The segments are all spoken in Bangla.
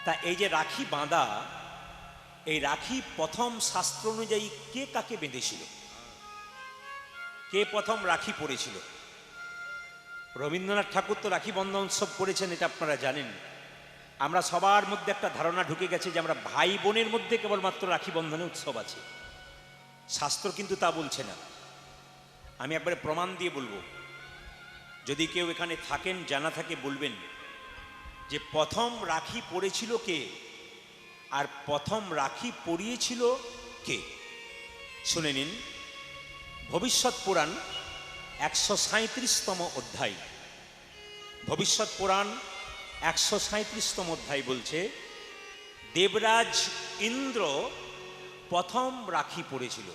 তা এই যে রাখি বাঁধা, এই রাখি প্রথম শাস্ত্র অনুযায়ী কে কাকে বেঁধেছিল, কে প্রথম রাখি পড়েছিল? রবীন্দ্রনাথ ঠাকুর তো রাখি বন্ধন উৎসব করেছেন, এটা আপনারা জানেন। আমরা সবার মধ্যে একটা ধারণা ঢুকে গেছে যে আমরা ভাই বোনের মধ্যে কেবলমাত্র রাখি বন্ধনে উৎসব আছে। শাস্ত্র কিন্তু তা বলছে না। আমি একবারে প্রমাণ দিয়ে বলবো, যদি কেউ এখানে থাকেন জানা থাকে বলবেন যে প্রথম রাখি পড়েছিল কে আর প্রথম রাখি পরিয়েছিল কে। শুনে নিন, ভবিষ্যৎ পুরাণ 137তম অধ্যায়, ভবিষ্যৎ পুরাণ 137তম অধ্যায় বলছে দেবরাজ ইন্দ্র প্রথম রাখি পড়েছিল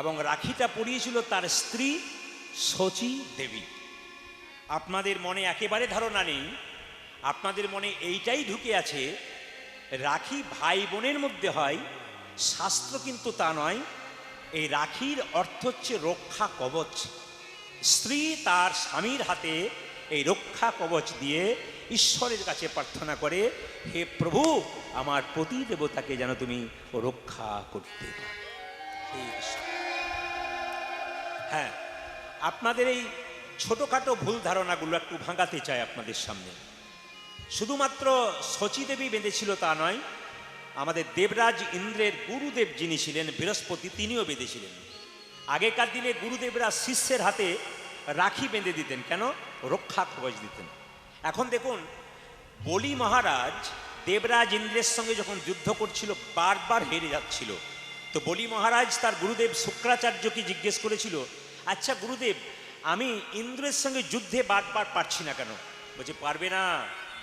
এবং রাখিটা পরিয়েছিল তার স্ত্রী শচী দেবী। আপনাদের মনে একেবারে ধারণা নেই, আপনাদের মনে এইটাই ঢুকে আছে রাখি ভাই বোনের মধ্যে হয়। শাস্ত্র কিন্তু তা নয়। এই রাখির অর্থ হচ্ছে রক্ষা কবচ। স্ত্রী তার স্বামীর হাতে এই রক্ষা কবচ দিয়ে ঈশ্বরের কাছে প্রার্থনা করে, হে প্রভু, আমার পতি দেবতাকে যেন তুমি রক্ষা করতে পারো। হ্যাঁ, আপনাদের এই ছোটখাটো ভুল ধারণাগুলো একটু ভাঙাতে চাই আপনাদের সামনে। শুধুমাত্র শচী দেবী বেঁধেছিল তা নয়, আমাদের দেবরাজ ইন্দ্রের গুরুদেব যিনি ছিলেন বৃহস্পতি, তিনিও বেঁধেছিলেন। আগেকার দিনে গুরুদেবরা শিষ্যের হাতে রাখি বেঁধে দিতেন, কেন? রক্ষা কবচ দিতেন। এখন দেখুন, বলি মহারাজ দেবরাজ ইন্দ্রের সঙ্গে যখন যুদ্ধ করছিল বারবার হেরে যাচ্ছিল, তো বলি মহারাজ তার গুরুদেব শুক্রাচার্যকে জিজ্ঞেস করেছিল, আচ্ছা গুরুদেব, আমি ইন্দ্রের সঙ্গে যুদ্ধে বারবার পারছি না কেন? বলছে পারবে না,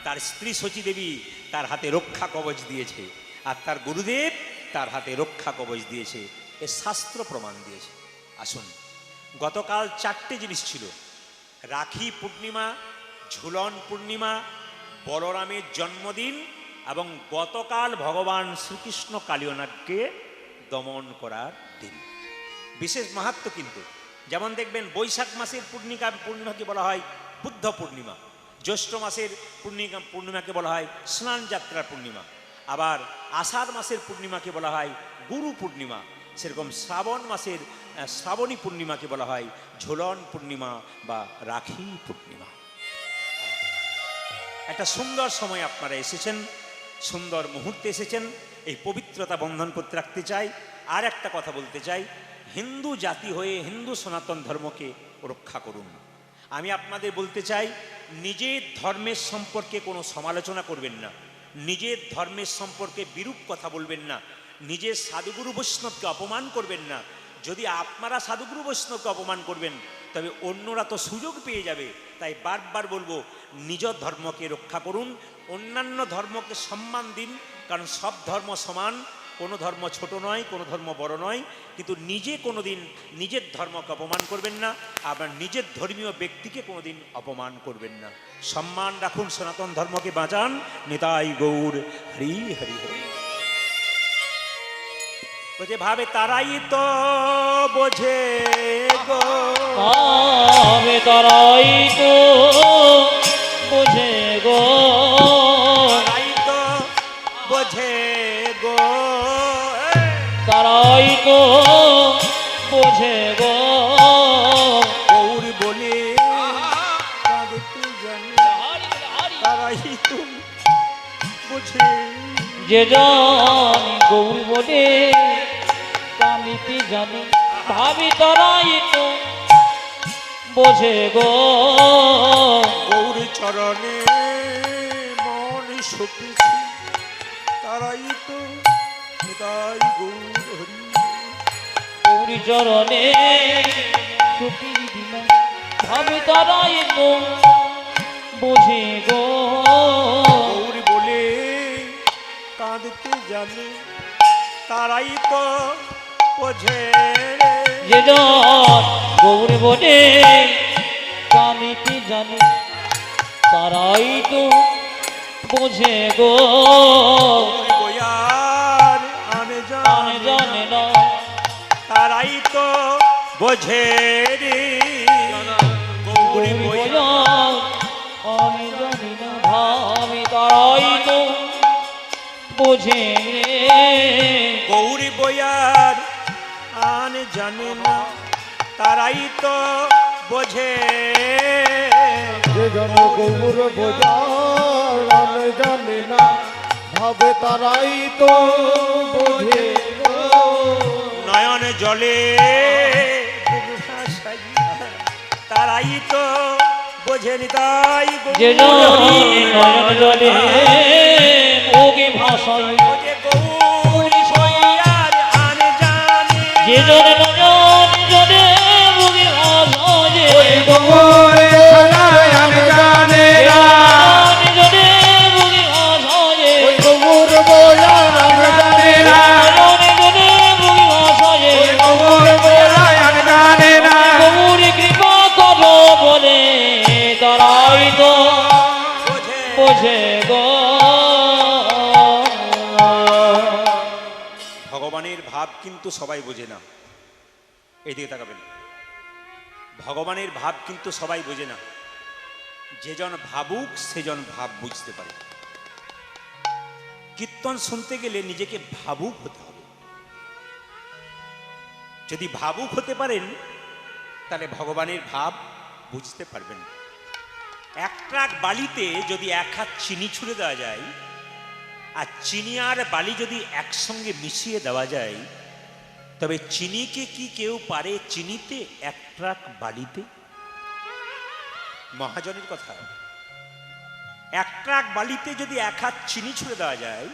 তার স্ত্রী শচী দেবী তার হাতে রক্ষা কবচ দিয়েছে, আর তার গুরুদেব তার হাতে রক্ষা কবচ দিয়েছে। এ শাস্ত্র প্রমাণ দিয়েছে। আসুন, গতকাল 4টে জিনিস ছিল: রাখি পূর্ণিমা, ঝুলন পূর্ণিমা, বলরামের জন্মদিন এবং গতকাল ভগবান শ্রীকৃষ্ণ কালিয়নাগকে দমন করার দিন। বিশেষ মাহাত্ম কিন্তু, যেমন দেখবেন বৈশাখ মাসের পূর্ণিমাকে বলা হয় বুদ্ধ পূর্ণিমা, জ্যৈষ্ঠ মাসের পূর্ণিমাকে বলা হয় স্নান যাত্রার পূর্ণিমা, আবার আষাঢ় মাসের পূর্ণিমাকে বলা হয় গুরু পূর্ণিমা, সেরকম শ্রাবণ মাসের শ্রাবণী পূর্ণিমাকে বলা হয় ঝুলন পূর্ণিমা বা রাখি পূর্ণিমা। একটা সুন্দর সময় আপনারা এসেছেন, সুন্দর মুহূর্তে এসেছেন, এই পবিত্রতা বন্ধন করতে রাখতে চাই। আর একটা কথা বলতে চাই, হিন্দু জাতি হয়ে হিন্দু সনাতন ধর্মকে রক্ষা করুন। আমি আপনাদের বলতে চাই, নিজের ধর্মের সম্পর্কে কোনো সমালোচনা করবেন না, নিজের ধর্মের সম্পর্কে বিরূপ কথা বলবেন না, নিজের সাধুগুরু বৈষ্ণবকে অপমান করবেন না। যদি আপনারা সাধুগুরু বৈষ্ণবকে অপমান করবেন তবে অন্যরা তো সুযোগ পেয়ে যাবে। তাই বারবার বলবো, নিজ ধর্মকে রক্ষা করুন, অন্যান্য ধর্মকে সম্মান দিন, কারণ সব ধর্ম সমান, কোনো ধর্ম ছোট নয়, কোনো ধর্ম বড় নয়। কিন্তু নিজে কোনো দিন নিজের ধর্মকে অপমান করবেন না, আবার নিজের ধর্মীয় ব্যক্তিকে কোনো দিন অপমান করবেন না। সম্মান রাখুন, সনাতন ধর্মকে বাঁচান। নিতাই গৌর হরি হরি হরি। বোঝে ভাবে তারাই তো বোঝে গো, ভাবে তারাই তো বোঝে গো, তারাই তো বোঝে গো, তারাই তো বোঝে গো। গৌর বলে কাঁদতে জানে, তারাই তো বোঝে। যে জানি গৌর বলে কামিতে জানে, ভাবি তারাই তো বোঝে গো। গৌর চরণে মন সপেছে, তারাই তো নিতাই গৌর হরি। গৌর চরণে ছুটি দিলাম, ভাবি তারাই তো বোঝে গো। গৌর বলে কাঁদতে জানে, তারাই তো বোঝে। যে গৌর বলে কামিতে জানে, তারাই তো বোঝে গো। বয়ার আনে জানে না, তারাই তো বোঝে রে। গৌর বয়ার আমি জানি না, ভাবি তারাই তো বোঝে গৌরী বয়ার আন জানে না, তারাই তো বোঝে। যে জন গৌর বোঝার আন জানে না, ভাবে তারাই তো বোঝে গো। নয়ন জলে তারাই তো বোঝেন, তাই যে জন নয়ন জলে ভোগে ভাষায় বোঝে গৌরী বয়ার আন জানে। যে জন নয়ন জলে ভোগে ভাষায় গৌরে ছাড়াই আন জানে না, নয়ন জলে ভোগে ভাষায় ওই গৌর বোঝার আন জানে না, নয়ন জলে ভোগে ভাষায় গৌর বোঝার আন জানে না। গৌরী কৃপা করো বলে তারাই তো বোঝে বোঝে গো। ভগবানের ভাব কিন্তু সবাই বোঝে না। এইদিকে তাকাবেন, ভগবানের ভাব কিন্তু সবাই বোঝে না। যেজন ভাবুক সেজন ভাব বুঝতে পারে। কীর্তন শুনতে গেলে নিজেকে ভাবুক হতে হবে। যদি ভাবুক হতে পারেন তাহলে ভগবানের ভাব বুঝতে পারবেন। এক ট্রাক বালিতে যদি এক হাত চিনি ছুঁড়ে দেওয়া যায়, আর চিনি আর বালি যদি একসঙ্গে মিশিয়ে দেওয়া যায়, তবে চিনিকে কি কেউ পারে চিনিতে এক ট্রাক বালিতে? মহাজনের কথা। এক ট্রাক বালিতে যদি এক হাত চিনি ছুঁড়ে দেওয়া যায়,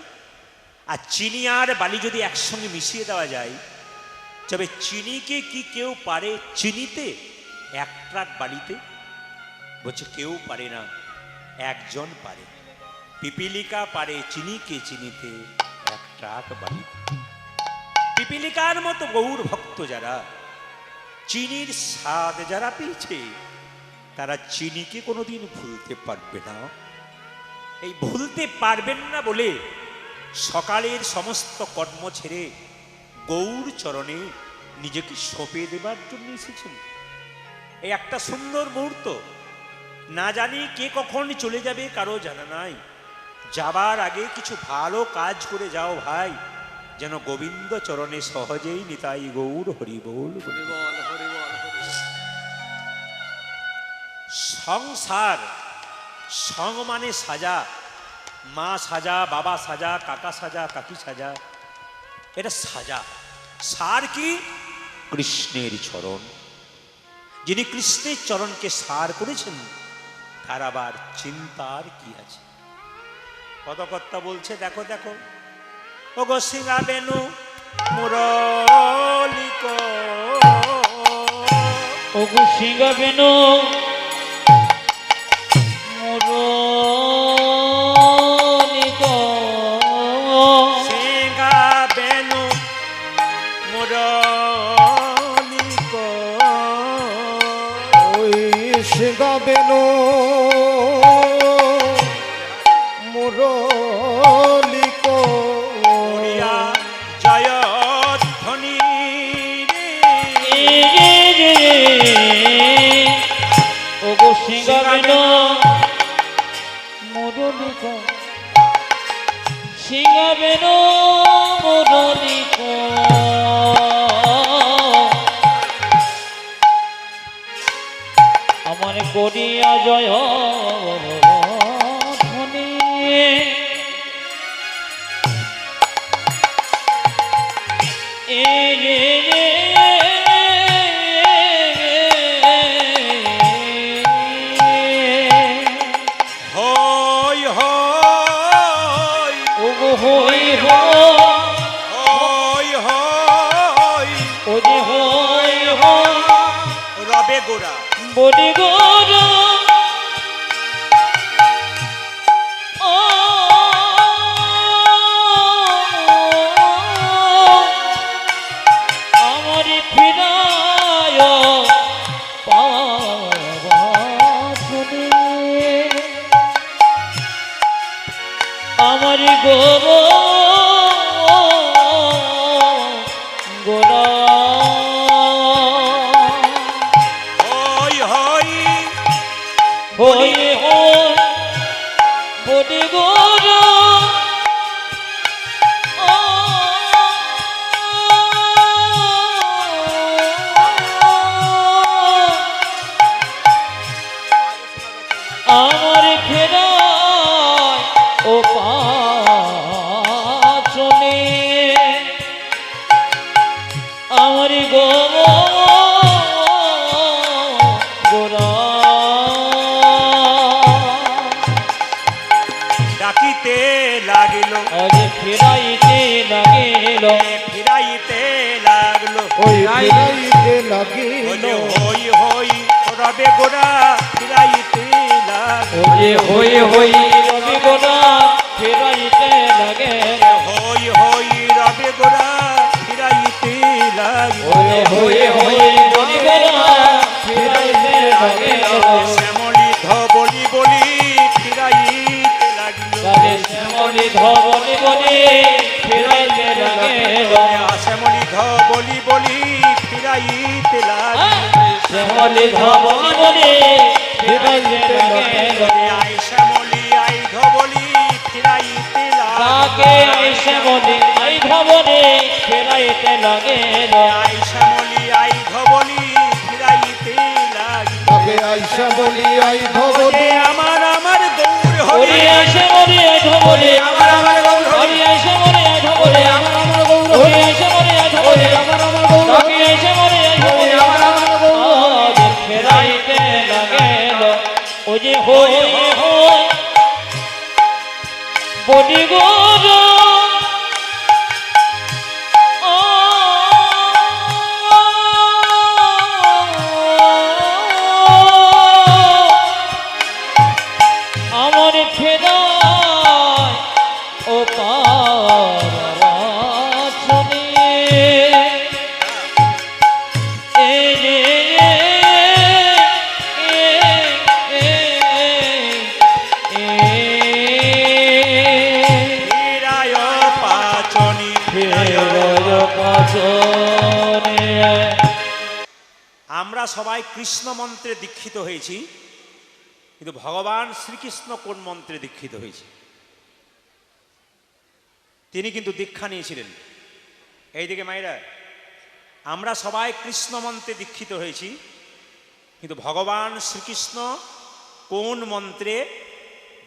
আর চিনি আর বালি যদি একসঙ্গে মিশিয়ে দেওয়া যায়, তবে চিনিকে কি কেউ পারে চিনিতে এক ট্রাক বালিতে? বলছে কেউ পারে না, একজন পারে। পিপিলিকা পারে চিনিকে চিনিতে এক ট্রাক বালিতে। পিপিলিকার মতো গৌর ভক্ত যারা, চিনির স্বাদ যারা পেয়েছে, তারা চিনিকে কোনোদিন ভুলতে পারবে না। এই ভুলতে পারবেন না বলে সকালের সমস্ত কর্ম ছেড়ে গৌর চরণে নিজেকে সঁপে দেবার জন্য এসেছেন। এই একটা সুন্দর মুহূর্ত, না জানি কে কখন চলে যাবে কারো জানা নাই। যাবার আগে কিছু ভালো কাজ করে যাও ভাই, যেন গোবিন্দ চরণে সহজেই নিতাই গৌর হরি বল। সংসার, সং মানে সাজা, মা সাজা, বাবা সাজা, কাকা সাজা, কাকি সাজা, এটা সাজা। সার কি? কৃষ্ণের চরণ। যিনি কৃষ্ণের চরণকে সার করেছেন, তার আবার চিন্তার কি আছে? পদকর্তা বলছে, দেখো দেখো ও গো সিংহা বেনু মুরলিক, ও গো সিংহা বেনু মুরলিক, সিংহা বেনু মুরলিক, ওই সিংহা বেনু মুরলিক, মরিয়া জয় ধ্বনি ও গো সিংহা বেনু মুরলিক, সিংহা বেনু মুরলিক, আমার করিয়া জয় ধ্বনি, হই হই ও গো হই হই হই ও যে হই রবে গোরা বলি গৌর ও আমার ফিরায় পাবনে, আমার গৌর গোরা হই হই হই হই বলি গৌর লাগিল আজ ফিরাইতে লাগিল ফিরাইতে লাগলো ওই ফিরাইতে লাগিল ওরে হই হই রবে গোরা ফিরাইতে লাগলো ওরে হই হই রবি গোনা ফিরাইতে লাগিল হই হই রবে গোরা ফিরাইতে লাগলো ওরে হই হই রবি গোনা ফিরাইতে লাগিল শ্যামলি ধবলি বলি ফিরাইতে লাগলো তারে শ্যামলি ধবলি বলি ফিরাইতে লাগিল শ্যামলি ধবলি বলি ফিরাইতে লাগলো শ্যামলি ধবলি বলি ফিরাইতে লাগিল আই শ্যামলি আই ধবলি ফিরাইতে তাকে লাগলো আই শ্যামলি আই ধবলি ফিরাইতে লাগিল আই শ্যামলি আই ধবলি ফিরাইতে লাগলো তবে আইসা বলি আই ভবনে আমার আমার গৌর হরি হরি আই শ্যামলি আই ধবলি আমার আমার গৌর হরি আই শ্যামলি আই ধবলি আমার আমার গৌর হরি আই শ্যামলি আই ধবলি আমার আমার গৌর তাকে আই শ্যামলি আই ধবলি আমার আমার গৌর আজ ফিরাইতে লাগিল ও যে হই হই বলি গোর আমার ফেরায় ও পারাছনে এ রে ফিরায় পাচনি আমরা সবাই কৃষ্ণ মন্ত্রে দীক্ষিত হয়েছি, কিন্তু ভগবান শ্রীকৃষ্ণ কোন মন্ত্রে দীক্ষিত হয়েছে? তিনি কিন্তু দীক্ষা নিয়েছিলেন। এইদিকে মায়েরা, আমরা সবাই কৃষ্ণ মন্ত্রে দীক্ষিত হয়েছি, কিন্তু ভগবান শ্রীকৃষ্ণ কোন মন্ত্রে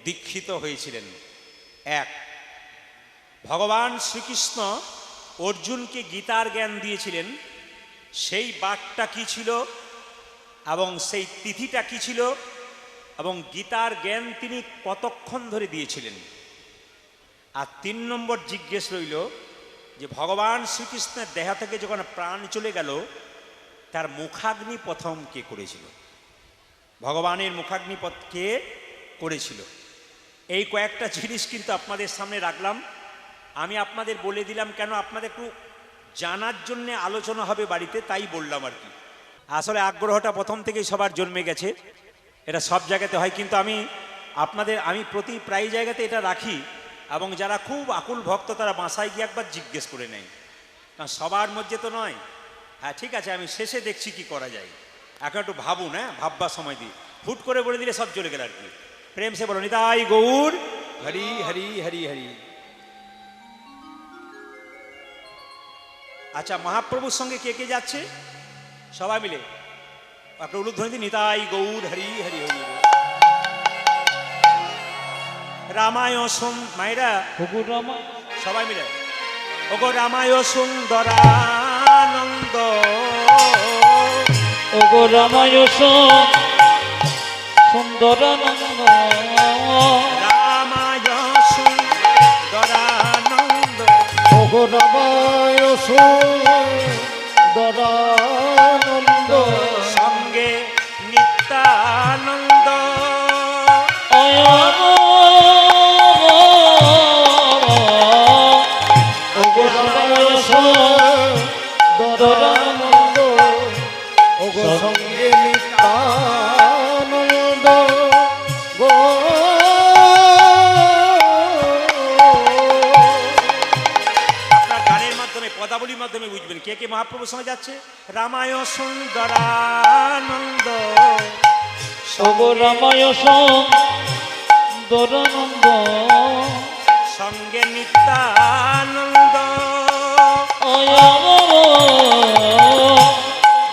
দীক্ষিত হয়েছিলেন? এক, ভগবান শ্রীকৃষ্ণ অর্জুনকে গীতার জ্ঞান দিয়েছিলেন, সেই বাক্যটা কি ছিল এবং সেই তিথিটা কি ছিল এবং গীতার জ্ঞান তিনি কতক্ষণ ধরে দিয়েছিলেন। আর 3 নম্বর জিজ্ঞেস রইল যে ভগবান শ্রীকৃষ্ণের দেহ থেকে যখন প্রাণ চলে গেল, তার মুখাগ্নি প্রথম কে করেছিল? ভগবানের মুখাগ্নি কে করেছিল? এই কয়েকটা জিনিস কিন্তু আপনাদের সামনে রাখলাম। আমি আপনাদের বলে দিলাম কেন, আপনাদের একটু জানার জন্যে আলোচনা হবে বাড়িতে, তাই বললাম আর কি। আসলে আগ্রহটা প্রথম থেকেই সবার জন্মে গেছে, এটা সব জায়গাতে হয়, কিন্তু আমি প্রায় জায়গাতে এটা রাখি, এবং যারা খুব আকুল ভক্ত তারা বাসায় গিয়ে একবার জিজ্ঞেস করে নেয়, কারণ সবার মধ্যে তো নয়। হ্যাঁ ঠিক আছে, আমি শেষে দেখছি কি করা যায়, এখন একটু ভাবুন, হ্যাঁ ভাববার সময় দিই, হুট করে বলে দিলে সব চলে গেল আর কি। প্রেম সে বলো নিতাই গৌর হরি হরি হরি হরি। আচ্ছা, মহাপ্রভুর সঙ্গে কে কে যাচ্ছে? সবাই মিলে একটা উলুধ্বনি দিন, নিতাই গৌর হরি হরি হরি। রামায় মায়েরা সবাই মিলে ওগো রামায় সুন্দরানন্দ, ওগো রামায় সুন্দরানন্দ, রামায় সুন্দরানন্দ, ওগো রামায় সুন্দরানন্দ সঙ্গে নিত্যানন্দ, ওগো রামায় সুন্দরানন্দ ওগো সঙ্গে নিত্যানন্দ গো। আপনার গানের মাধ্যমে পদাবলীর মাধ্যমে বুঝবেন কে কে মহাপ্রভুর সঙ্গে যাচ্ছে। রামায় সুন্দরানন্দ, ওগো রামায় সুন্দরানন্দ, সঙ্গে নিত্যানন্দ,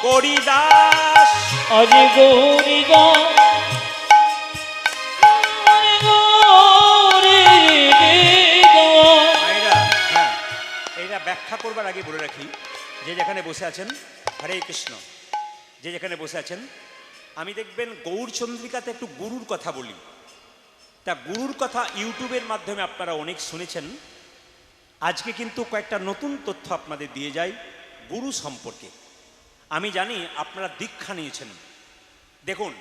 গরিদাস আজি গৌরীগা মায়েরা, হ্যাঁ এইটা ব্যাখ্যা করবার আগে বলে রাখি, যে যেখানে বসে আছেন হরে কৃষ্ণ, যে যেখানে বসে আছেন, আমি দেখবেন গৌরচন্দ্রিকাতে একটু গুরুর কথা বলি। তা গুরুর কথা ইউটিউবের মাধ্যমে আপনারা অনেক শুনেছেন। আজকে কিন্তু কয়েকটা নতুন তথ্য আপনাদের দিয়ে যাই গুরু সম্পর্কে। আমি জানি আপনারা দীক্ষা নিয়েছেন। দেখুন,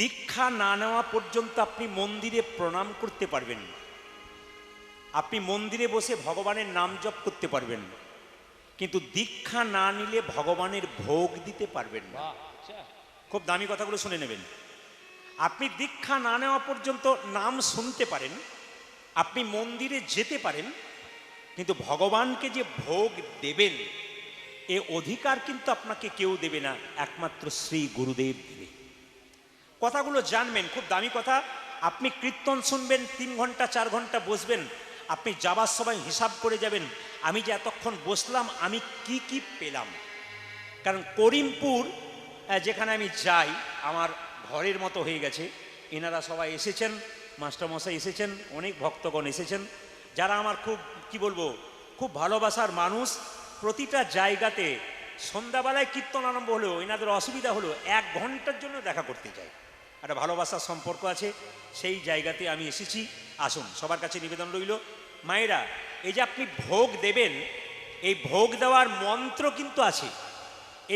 দীক্ষা না নেওয়া পর্যন্ত আপনি মন্দিরে প্রণাম করতে পারবেন, আপনি মন্দিরে বসে ভগবানের নাম জপ করতে পারবেন, কিন্তু দীক্ষা না নিলে ভগবানের ভোগ দিতে পারবেন না। খুব দামি কথাগুলো শুনে নেবেন। আপনি দীক্ষা না নেওয়া পর্যন্ত নাম শুনতে পারেন, আপনি মন্দিরে যেতে পারেন, কিন্তু ভগবানকে যে ভোগ দেবেন এ অধিকার কিন্তু আপনাকে কেউ দেবে না, একমাত্র শ্রী গুরুদেব দেবে। কথাগুলো জানবেন, খুব দামি কথা। আপনি কীর্তন শুনবেন, 3 ঘন্টা 4 ঘন্টা বসবেন, আপনি যাবার সময় হিসাব করে যাবেন আমি যে এতক্ষণ বসলাম আমি কি কি পেলাম। কারণ করিমপুর যেখানে আমি যাই আমার ঘরের মতো হয়ে গেছে। এনারা সবাই এসেছেন, মাস্টারমশাই এসেছেন, অনেক ভক্তগণ এসেছেন, যারা আমার খুব কি বলবো খুব ভালোবাসার মানুষ। প্রতিটা জায়গাতে সন্ধ্যাবেলায় কীর্তন আরম্ভ হলেও এনাদের অসুবিধা হলো 1 ঘন্টার জন্য দেখা করতে চাই। একটা ভালোবাসার সম্পর্ক আছে, সেই জায়গাতে আমি এসেছি। আসুন, সবার কাছে নিবেদন রইল, মায়েরা এই যে আপনি ভোগ দেবেন, এই ভোগ দেওয়ার মন্ত্র কিন্তু আছে।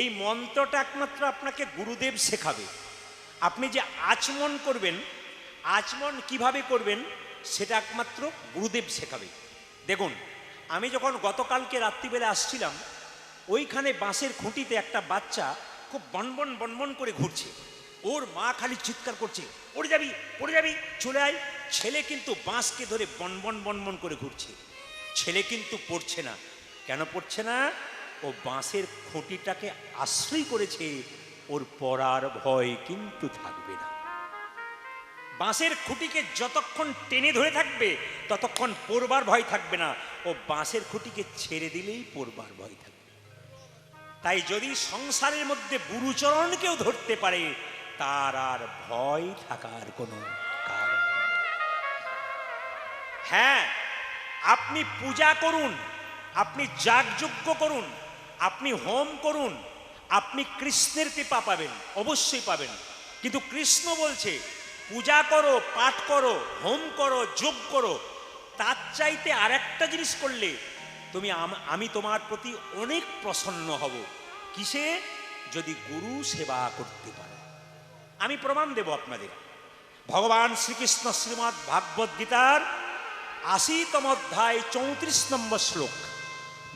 এই মন্ত্রটা একমাত্র আপনাকে গুরুদেব শেখাবে। আপনি যে আচমন করবেন, আচমন কিভাবে করবেন সেটা একমাত্র গুরুদেব শেখাবে। দেখুন, আমি যখন গতকালকে রাত্রিবেলা আসছিলাম, ওইখানে বাঁশের খুঁটিতে একটা বাচ্চা খুব বনবন বনবন করে ঘুরছে। ওর মা খালি চিৎকার করছে, পড়ে যাবি পড়ে যাবি, চলে আয়। ছেলে কিন্তু বাঁশকে ধরে বনবন বনবন করে ঘুরছে। ছেলে কিন্তু পড়ছে না। কেন পড়ছে না? ও বাঁশের খুঁটিটাকে আশ্রয় করেছে, ওর পড়ার ভয় কিন্তু থাকবে না। বাঁশের খুঁটিকে যতক্ষণ টেনে ধরে থাকবে ততক্ষণ পড়বার ভয় থাকবে না। ও বাঁশের খুঁটিকে ছেড়ে দিলেই পড়বার ভয় থাকবে। তাই যদি সংসারের মধ্যে গুরুচরণকেও ধরতে পারে তার আর ভয় থাকার কোনো কারণ। হ্যাঁ, আপনি পূজা করুন, আপনি যাগযজ্ঞ করুন, আপনি হোম করুন, আপনি কৃষ্ণের কৃপা পাবেন, অবশ্যই পাবেন। কিন্তু কৃষ্ণ বলছে পূজা করো, পাঠ করো, হোম করো, যোগ করো, তার চাইতে আরেকটা জিনিস করলে আমি তোমার প্রতি অনেক প্রসন্ন হব। কিসে? যদি গুরু সেবা করতে পারো। আমি প্রমাণ দেব আপনাদের। ভগবান শ্রীকৃষ্ণ শ্রীমদ্ ভাগবত গীতার 80তম অধ্যায় 34 নম্বর শ্লোক।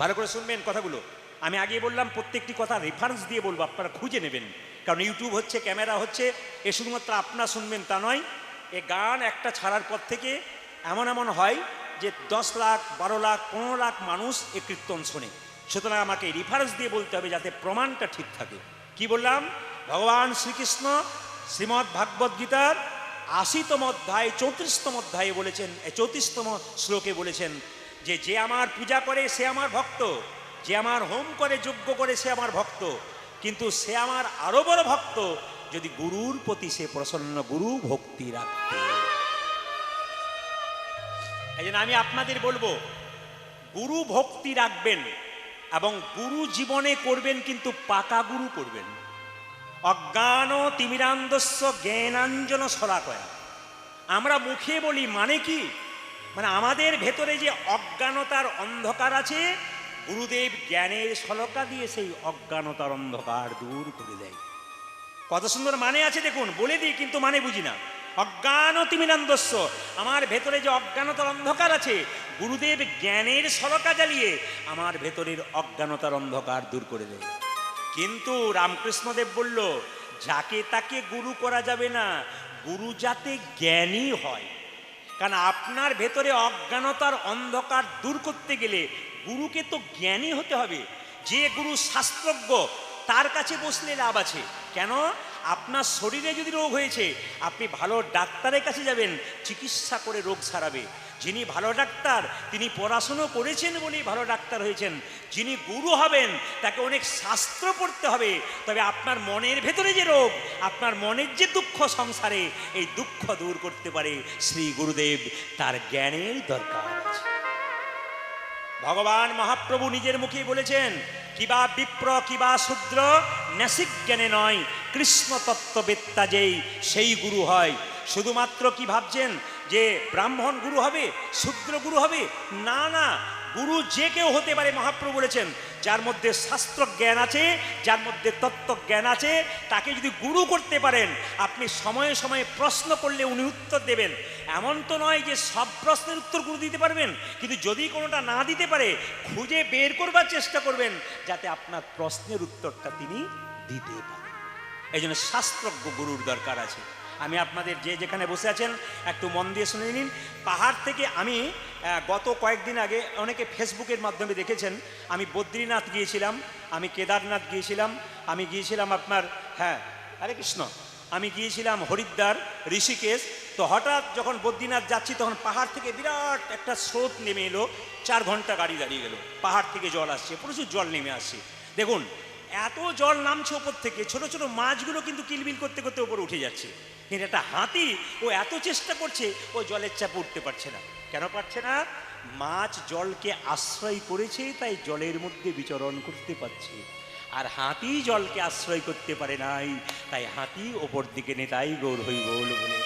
ভালো করে শুনবেন কথাগুলো। আমি আগে বললাম প্রত্যেকটি কথা রেফারেন্স দিয়ে বলবো, আপনারা খুঁজে নেবেন, কারণ ইউটিউব হচ্ছে, ক্যামেরা হচ্ছে, এ শুধুমাত্র আপনারা শুনবেন তা নয়। এ গান একটা ছাড়ার পর থেকে এমন এমন হয় যে 10 লাখ 12 লাখ 15 লাখ মানুষ এ কীর্তন শোনে। সুতরাং আমাকে রেফারেন্স দিয়ে বলতে হবে যাতে প্রমাণটা ঠিক থাকে। কি বললাম? ভগবান শ্রীকৃষ্ণ শ্রীমদ্ ভাগবত গীতার 80তম অধ্যায় 34তম অধ্যায়ে বলেছেন, 34তম শ্লোকে বলেছেন যে যে আমার পূজা করে সে আমার ভক্ত, যে আমার হোম করে যজ্ঞ করে সে আমার ভক্ত, কিন্তু সে আমার আরো বড় ভক্ত যদি গুরুর প্রতি সে প্রসন্ন, গুরু ভক্তি রাখতে। এই জন্য আমি আপনাদের বলবো গুরু ভক্তি রাখবেন এবং গুরু জীবনে করবেন, কিন্তু পাকা গুরু করবেন। অজ্ঞান তিমিরান্ধস্য জ্ঞানাঞ্জন শলাকয়া। আমরা মুখে বলি, মানে কি? মানে আমাদের ভেতরে যে অজ্ঞানতার অন্ধকার আছে, গুরুদেব জ্ঞানের শলকা দিয়ে সেই অজ্ঞানতার অন্ধকার দূর করে দেয়। কত সুন্দর মানে আছে দেখুন, বলে দিই কিন্তু মানে বুঝি না। অজ্ঞান তিমিরান্ধস্য, আমার ভেতরে যে অজ্ঞানতার অন্ধকার আছে, গুরুদেব জ্ঞানের শলকা জ্বালিয়ে আমার ভেতরের অজ্ঞানতার অন্ধকার দূর করে দেয়। কিন্তু রামকৃষ্ণদেব বলল যাকে তাকে গুরু করা যাবে না, গুরু যাতে জ্ঞানী হয়। কারণ আপনার ভেতরে অজ্ঞানতার অন্ধকার দূর করতে গেলে গুরুকে তো জ্ঞানী হতে হবে। যে গুরু শাস্ত্রজ্ঞ তার কাছে বসলে লাভ আছে। কেন? আপনার শরীরে যদি রোগ হয়েছে আপনি ভালো ডাক্তারের কাছে যাবেন, চিকিৎসা করে রোগ সারাবে। যিনি ভালো ডাক্তার তিনি পড়াশুনো করেছেন বলেই ভালো ডাক্তার হয়েছেন। যিনি গুরু হবেন তাকে অনেক শাস্ত্র পড়তে হবে। তবে আপনার মনের ভেতরে যে রোগ, আপনার মনের যে দুঃখ সংসারে, এই দুঃখ দূর করতে পারে শ্রী গুরুদেব। তার জ্ঞানের দরকার আছে। ভগবান মহাপ্রভু নিজের মুখে বলেছেন, কিবা বিপ্র কিবা শূদ্র ন্যাসিক জ্ঞানে নয়, কৃষ্ণ তত্ত্ববেত্তা যেই সেই গুরু হয়। শুধুমাত্র কি ভাবছেন যে ব্রাহ্মণ গুরু হবে, শূদ্র গুরু হবে, না না, গুরু যে কেউ হতে পারে। মহাপ্রভু বলেছেন যার মধ্যে শাস্ত্র জ্ঞান আছে, যার মধ্যে তত্ত্ব জ্ঞান আছে, তাকে যদি গুরু করতে পারেন, আপনি সময়ে সময়ে প্রশ্ন করলে উনি উত্তর দেবেন। এমন তো নয় যে সব প্রশ্নের উত্তর গুরু দিতে পারবেন, কিন্তু যদি কোনোটা না দিতে পারে খুঁজে বের করবার চেষ্টা করবেন যাতে আপনার প্রশ্নের উত্তরটা তিনি দিতে পারেন। এই জন্য শাস্ত্রজ্ঞ গুরুর দরকার আছে। আমি আপনাদের যে যেখানে বসে আছেন একটু মন দিয়ে শুনে নিন। পাহাড় থেকে আমি গত কয়েকদিন আগে অনেকে ফেসবুকের মাধ্যমে দেখেছেন, আমি বদ্রীনাথ গিয়েছিলাম, আমি কেদারনাথ গিয়েছিলাম, আমি গিয়েছিলাম আপনার হরে কৃষ্ণ, আমি গিয়েছিলাম হরিদ্বার, ঋষিকেশ। তো হঠাৎ যখন বদ্রীনাথ যাচ্ছি তখন পাহাড় থেকে বিরাট একটা স্রোত নেমে এলো, 4 ঘন্টা গাড়ি দাঁড়িয়ে গেল। পাহাড় থেকে জল আসছে, প্রচুর জল নেমে আসছে। দেখুন এত জল নামছে ওপর থেকে, ছোট ছোট মাছগুলো কিন্তু কিলবিল করতে করতে ওপরে উঠে যাচ্ছে, কিন্তু একটা হাতি ও এত চেষ্টা করছে, ও জলের চাপে উঠতে পারছে না। কেন পারছে না? মাছ জলকে আশ্রয় করেছে, তাই জলের মধ্যে বিচরণ করতে পারছে। আর হাতি জলকে আশ্রয় করতে পারে নাই, তাই হাতি ওপর দিকে নেতাই গৌর হইব বলে।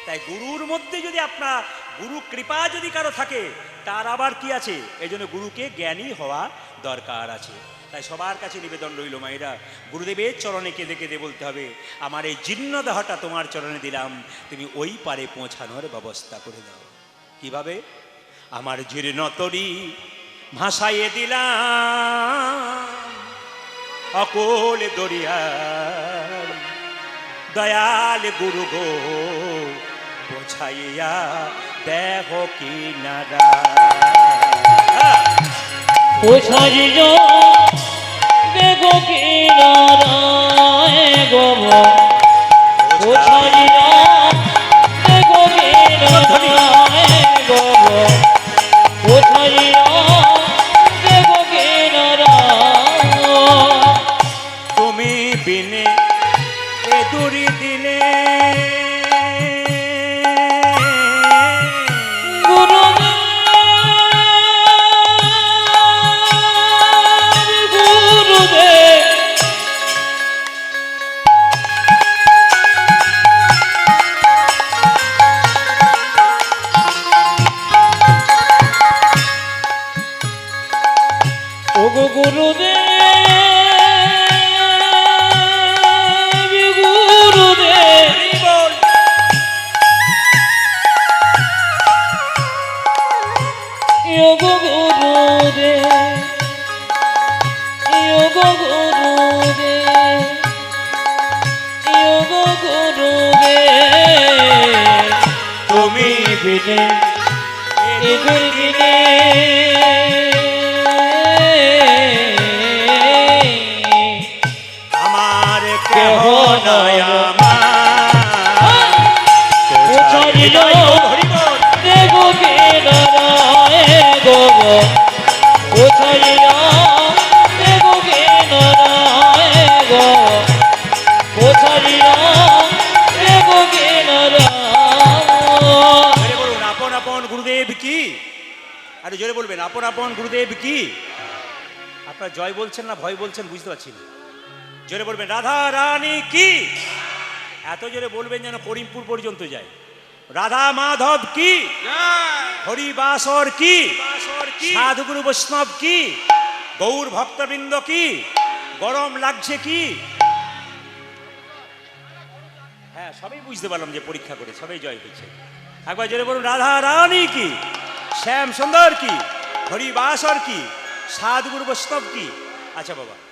তাই গুরুর মধ্যে যদি আপনার গুরু কৃপা যদি কারো থাকে, তার আবার কি আছে? এই জন্য গুরুকে জ্ঞানী হওয়া দরকার আছে। তাই সবার কাছে নিবেদন রইল মায়েরা, গুরুদেবের চরণে কেঁদে কেঁদে বলতে হবে, আমার এই জীর্ণ দেহটা তোমার চরণে দিলাম, তুমি ওই পারে পৌঁছানোর ব্যবস্থা করে দাও। কিভাবে? আমার জীর্ণ তরি ভাসাইয়ে দিলাম অকল দরিয়ার, দয়াল গুরু গো পৌঁছাইয়া দেহ কিনারা। পৌঁছাইল দেখো কিনারায় গো, পৌঁছাইল দেখো কিনারায় গো, পৌঁছাইল দেখো কিনারায়। তুমি বিনে এ দুরি দিনে তুমি বিনে এ দুর্দিনে আমার কেহ নাই, আমার পৌঁছাইল দেখো কিনারায় গো, পৌঁছাইল দেখো কিনারায় গো, পৌঁছাইল দেখো কিনারায়। জোরে বলুন আপন আপন গুরুদেব কি? আরে জোরে বলবেন আপন আপন গুরুদেব কি? আপনারা জয় বলছেন না ভয় বলছেন বুঝতে পারছি না। জোরে বলবেন রাধা রানী কি? এত জোরে বলবেন যেন করিমপুর পর্যন্ত যায়। রাধা মাধব কি? হরিবাসর কি? সাধুগুরু বৈষ্ণব কি? গৌর ভক্তবৃন্দ কি? গরম লাগছে কি? হ্যাঁ সবাই বুঝতে পারলাম যে পরীক্ষা করে সবাই জয় হয়েছে। একবার জোরে বলুন রাধা রানী কি? শ্যাম সুন্দর কি? হরিবাসর কি? সাধুগুরু বৈষ্ণব কি? আচ্ছা বাবা